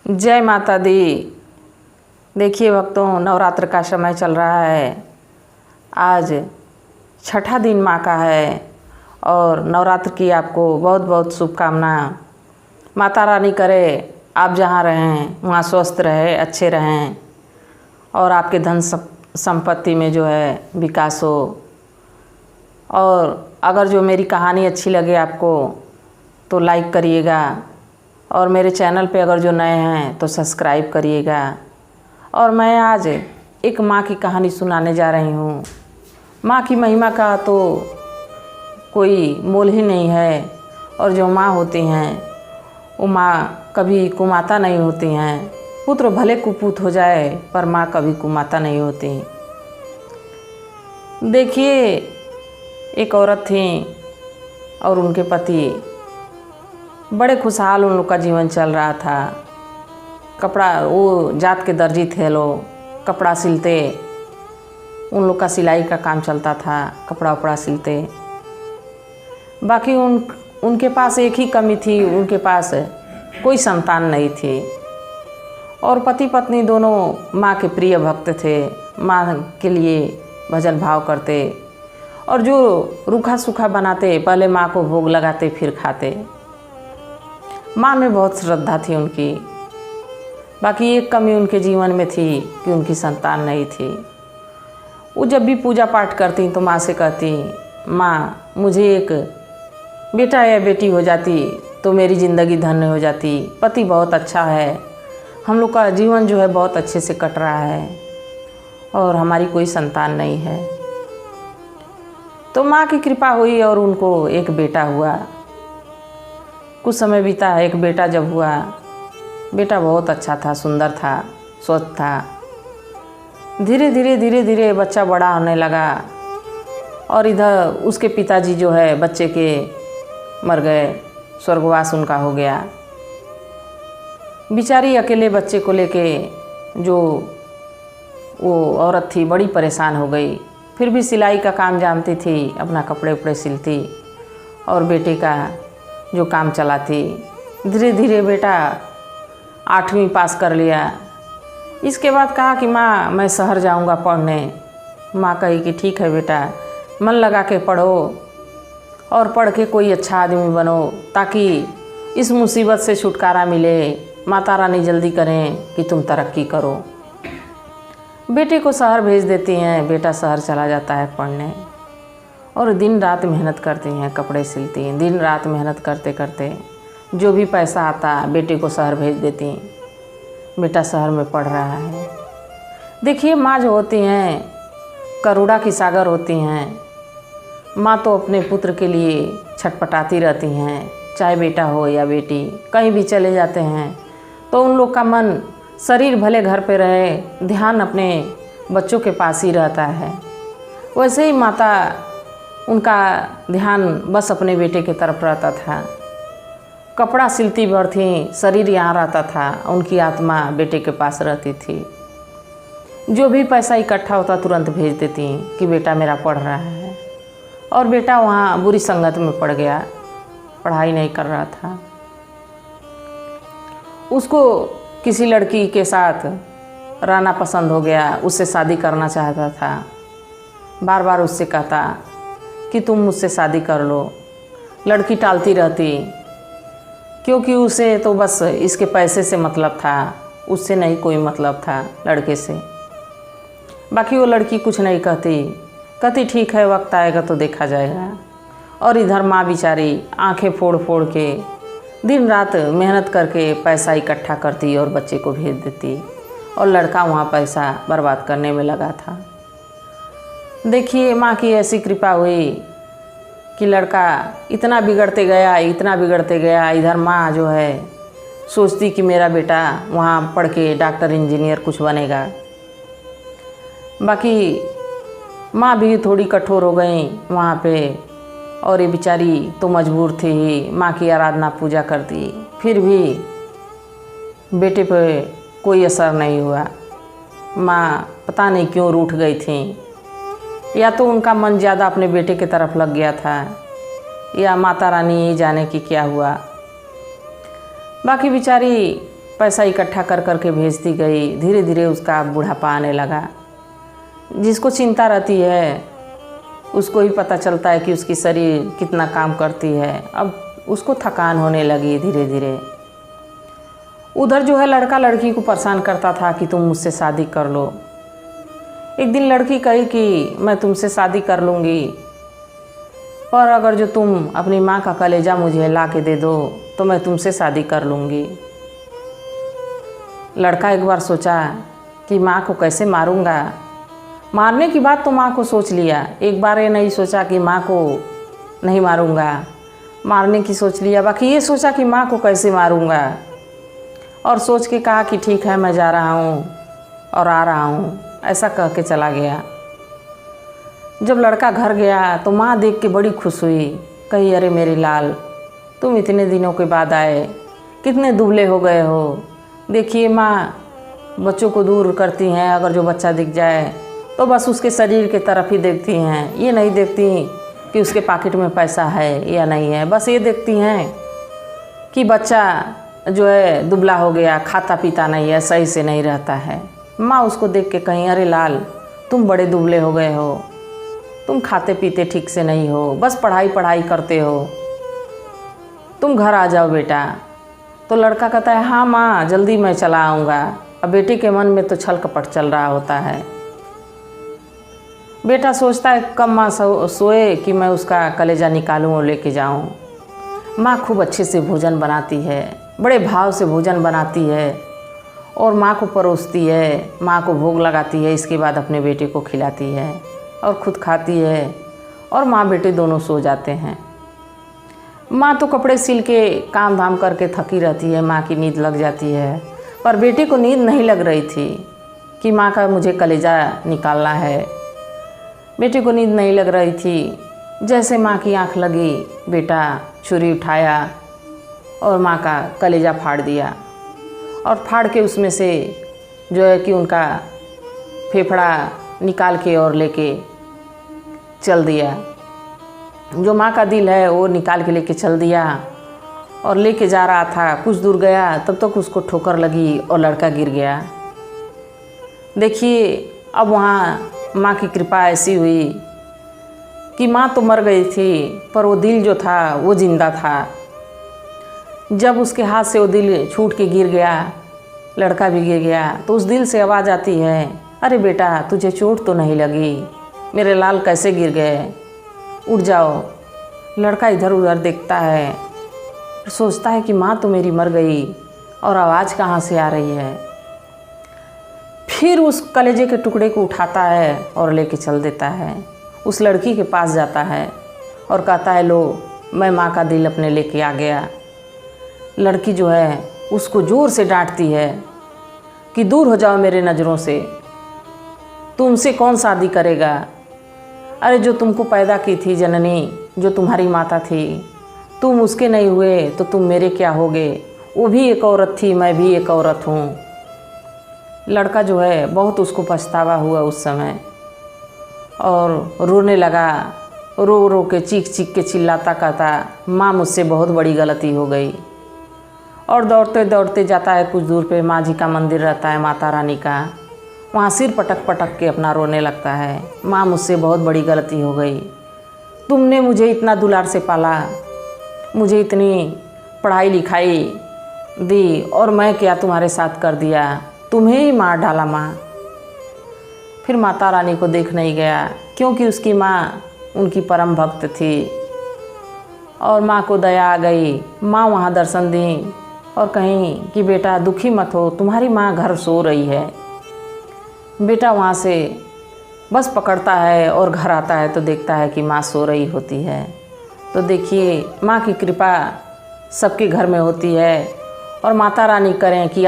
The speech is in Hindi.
जय माता दी। देखिए भक्तों, नवरात्र का समय चल रहा है। आज छठा दिन माँ का है और नवरात्र की आपको बहुत बहुत शुभकामना। माता रानी करे आप जहाँ रहें वहाँ स्वस्थ रहे, अच्छे रहें और आपके धन संपत्ति में जो है विकास हो। और अगर जो मेरी कहानी अच्छी लगे आपको तो लाइक करिएगा और मेरे चैनल पे अगर जो नए हैं तो सब्सक्राइब करिएगा। और मैं आज एक माँ की कहानी सुनाने जा रही हूँ। माँ की महिमा का तो कोई मोल ही नहीं है। और जो माँ होती हैं वो माँ कभी कुमाता नहीं होती हैं। पुत्र भले कुपूत हो जाए पर माँ कभी कुमाता नहीं होती। देखिए, एक औरत थी और उनके पति बड़े खुशहाल उन लोग का जीवन चल रहा था। कपड़ा, वो जात के दर्जी थे लोग, कपड़ा सिलते, उन लोग का सिलाई का काम चलता था, कपड़ा उपड़ा सिलते। बाकी उनके पास एक ही कमी थी, उनके पास कोई संतान नहीं थी। और पति पत्नी दोनों माँ के प्रिय भक्त थे, माँ के लिए भजन भाव करते और जो रूखा सूखा बनाते पहले माँ को भोग लगाते फिर खाते। माँ में बहुत श्रद्धा थी उनकी। बाकी एक कमी उनके जीवन में थी कि उनकी संतान नहीं थी। वो जब भी पूजा पाठ करती तो माँ से कहती, माँ मुझे एक बेटा या बेटी हो जाती तो मेरी ज़िंदगी धन्य हो जाती। पति बहुत अच्छा है, हम लोग का जीवन जो है बहुत अच्छे से कट रहा है और हमारी कोई संतान नहीं है। तो माँ की कृपा हुई और उनको एक बेटा हुआ। कुछ समय बीता, एक बेटा जब हुआ, बेटा बहुत अच्छा था, सुंदर था, स्वस्थ था। धीरे धीरे बच्चा बड़ा होने लगा और इधर उसके पिताजी जो है बच्चे के मर गए, स्वर्गवास उनका हो गया। बेचारी अकेले बच्चे को लेके जो वो औरत थी बड़ी परेशान हो गई। फिर भी सिलाई का काम जानती थी, अपना कपड़े उपड़े सिलती और बेटे का जो काम चलाती। धीरे धीरे बेटा 8वीं पास कर लिया। इसके बाद कहा कि माँ मैं शहर जाऊँगा पढ़ने। माँ कही कि ठीक है बेटा, मन लगा के पढ़ो और पढ़ के कोई अच्छा आदमी बनो ताकि इस मुसीबत से छुटकारा मिले। माता रानी जल्दी करें कि तुम तरक्की करो। बेटे को शहर भेज देती हैं। बेटा शहर चला जाता है पढ़ने और दिन रात मेहनत करती हैं, कपड़े सिलती हैं। दिन रात मेहनत करते करते जो भी पैसा आता बेटे को शहर भेज देती। बेटा शहर में पढ़ रहा है। देखिए, माँ जो होती हैं करुणा की सागर होती हैं। माँ तो अपने पुत्र के लिए छटपटाती रहती हैं, चाहे बेटा हो या बेटी। कहीं भी चले जाते हैं तो उन लोग का मन, शरीर भले घर पे रहे, ध्यान अपने बच्चों के पास ही रहता है। वैसे ही माता, उनका ध्यान बस अपने बेटे की तरफ रहता था। कपड़ा सिलती भर थी, शरीर यहाँ रहता था, उनकी आत्मा बेटे के पास रहती थी। जो भी पैसा इकट्ठा होता तुरंत भेज देती कि बेटा मेरा पढ़ रहा है। और बेटा वहाँ बुरी संगत में पड़ गया, पढ़ाई नहीं कर रहा था। उसको किसी लड़की के साथ रहना पसंद हो गया, उससे शादी करना चाहता था। बार बार उससे कहता कि तुम मुझसे शादी कर लो। लड़की टालती रहती क्योंकि उसे तो बस इसके पैसे से मतलब था, उससे नहीं कोई मतलब था लड़के से। बाकी वो लड़की कुछ नहीं कहती ठीक है, वक्त आएगा तो देखा जाएगा। और इधर माँ बेचारी आंखें फोड़ फोड़ के दिन रात मेहनत करके पैसा इकट्ठा करती और बच्चे को भेज देती और लड़का वहाँ पैसा बर्बाद करने में लगा था। देखिए, माँ की ऐसी कृपा हुई कि लड़का इतना बिगड़ते गया। इधर माँ जो है सोचती कि मेरा बेटा वहाँ पढ़ के डॉक्टर इंजीनियर कुछ बनेगा। बाकी माँ भी थोड़ी कठोर हो गई वहाँ पे और ये बेचारी तो मजबूर थी ही। माँ की आराधना पूजा करती, फिर भी बेटे पे कोई असर नहीं हुआ। माँ पता नहीं क्यों रूठ गई थी। या तो उनका मन ज़्यादा अपने बेटे की तरफ लग गया था या माता रानी जाने कि क्या हुआ। बाकी बेचारी पैसा इकट्ठा कर कर के भेजती गई। धीरे धीरे उसका बुढ़ापा आने लगा। जिसको चिंता रहती है उसको ही पता चलता है कि उसकी शरीर कितना काम करती है। अब उसको थकान होने लगी धीरे धीरे। उधर जो है लड़का लड़की को परेशान करता था कि तुम मुझसे शादी कर लो। एक दिन लड़की कही कि मैं तुमसे शादी कर लूँगी, पर अगर जो तुम अपनी माँ का कलेजा मुझे ला के दे दो तो मैं तुमसे शादी कर लूँगी। लड़का एक बार सोचा कि माँ को कैसे मारूँगा। मारने की बात तो माँ को सोच लिया, एक बार ये नहीं सोचा कि माँ को नहीं मारूँगा, मारने की सोच लिया। बाकी ये सोचा कि माँ को कैसे मारूँगा, और सोच के कहा कि ठीक है मैं जा रहा हूँ और आ रहा हूँ, ऐसा कह के चला गया। जब लड़का घर गया तो माँ देख के बड़ी खुश हुई। कही अरे मेरे लाल, तुम इतने दिनों के बाद आए, कितने दुबले हो गए हो। देखिए माँ बच्चों को दूर करती हैं, अगर जो बच्चा दिख जाए तो बस उसके शरीर के तरफ ही देखती हैं, ये नहीं देखती कि उसके पॉकेट में पैसा है या नहीं है। बस ये देखती हैं कि बच्चा जो है दुबला हो गया, खाता पीता नहीं है, सही से नहीं रहता है। माँ उसको देख के कहीं अरे लाल तुम बड़े दुबले हो गए हो, तुम खाते पीते ठीक से नहीं हो, बस पढ़ाई पढ़ाई करते हो, तुम घर आ जाओ बेटा। तो लड़का कहता है हाँ माँ जल्दी मैं चला आऊँगा। अब बेटे के मन में तो छल कपट चल रहा होता है। बेटा सोचता है कब माँ सोए कि मैं उसका कलेजा निकालूं और लेके जाऊं। माँ खूब अच्छे से भोजन बनाती है, बड़े भाव से भोजन बनाती है और माँ को परोसती है, माँ को भोग लगाती है। इसके बाद अपने बेटे को खिलाती है और ख़ुद खाती है, और माँ बेटे दोनों सो जाते हैं। माँ तो कपड़े सिल के काम धाम करके थकी रहती है, माँ की नींद लग जाती है। पर बेटे को नींद नहीं लग रही थी कि माँ का मुझे कलेजा निकालना है। बेटे को नींद नहीं लग रही थी। जैसे माँ की आंख लगी, बेटा छुरी उठाया और माँ का कलेजा फाड़ दिया, और फाड़ के उसमें से जो है कि उनका फेफड़ा निकाल के और लेके चल दिया। जो माँ का दिल है वो निकाल के लेके चल दिया, और लेके जा रहा था। कुछ दूर गया तब तक उसको ठोकर लगी और लड़का गिर गया। देखिए अब वहाँ माँ की कृपा ऐसी हुई कि माँ तो मर गई थी, पर वो दिल जो था वो जिंदा था। जब उसके हाथ से वो दिल छूट के गिर गया, लड़का भी गिर गया, तो उस दिल से आवाज़ आती है अरे बेटा तुझे चोट तो नहीं लगी, मेरे लाल कैसे गिर गए, उठ जाओ। लड़का इधर उधर देखता है, सोचता है कि माँ तो मेरी मर गई और आवाज़ कहाँ से आ रही है। फिर उस कलेजे के टुकड़े को उठाता है और लेके चल देता है। उस लड़की के पास जाता है और कहता है लो मैं माँ का दिल अपने लेके आ गया। लड़की जो है उसको ज़ोर से डांटती है कि दूर हो जाओ मेरे नज़रों से, तुमसे कौन शादी करेगा। अरे जो तुमको पैदा की थी जननी, जो तुम्हारी माता थी, तुम उसके नहीं हुए तो तुम मेरे क्या होगे। वो भी एक औरत थी, मैं भी एक औरत हूँ। लड़का जो है बहुत उसको पछतावा हुआ उस समय, और रोने लगा। रो रो के चीख चीख के चिल्लाता कहता माँ मुझसे बहुत बड़ी गलती हो गई। और दौड़ते दौड़ते जाता है, कुछ दूर पे माँ जी का मंदिर रहता है, माता रानी का। वहाँ सिर पटक पटक के अपना रोने लगता है, माँ मुझसे बहुत बड़ी गलती हो गई, तुमने मुझे इतना दुलार से पाला, मुझे इतनी पढ़ाई लिखाई दी, और मैं क्या तुम्हारे साथ कर दिया, तुम्हें ही मार डाला माँ। फिर माता रानी को देख नहीं गया, क्योंकि उसकी माँ उनकी परम भक्त थी, और माँ को दया आ गई। माँ वहाँ दर्शन दी और कहीं कि बेटा दुखी मत हो, तुम्हारी माँ घर सो रही है। बेटा वहाँ से बस पकड़ता है और घर आता है तो देखता है कि माँ सो रही होती है। तो देखिए माँ की कृपा सबके घर में होती है, और माता रानी करें कि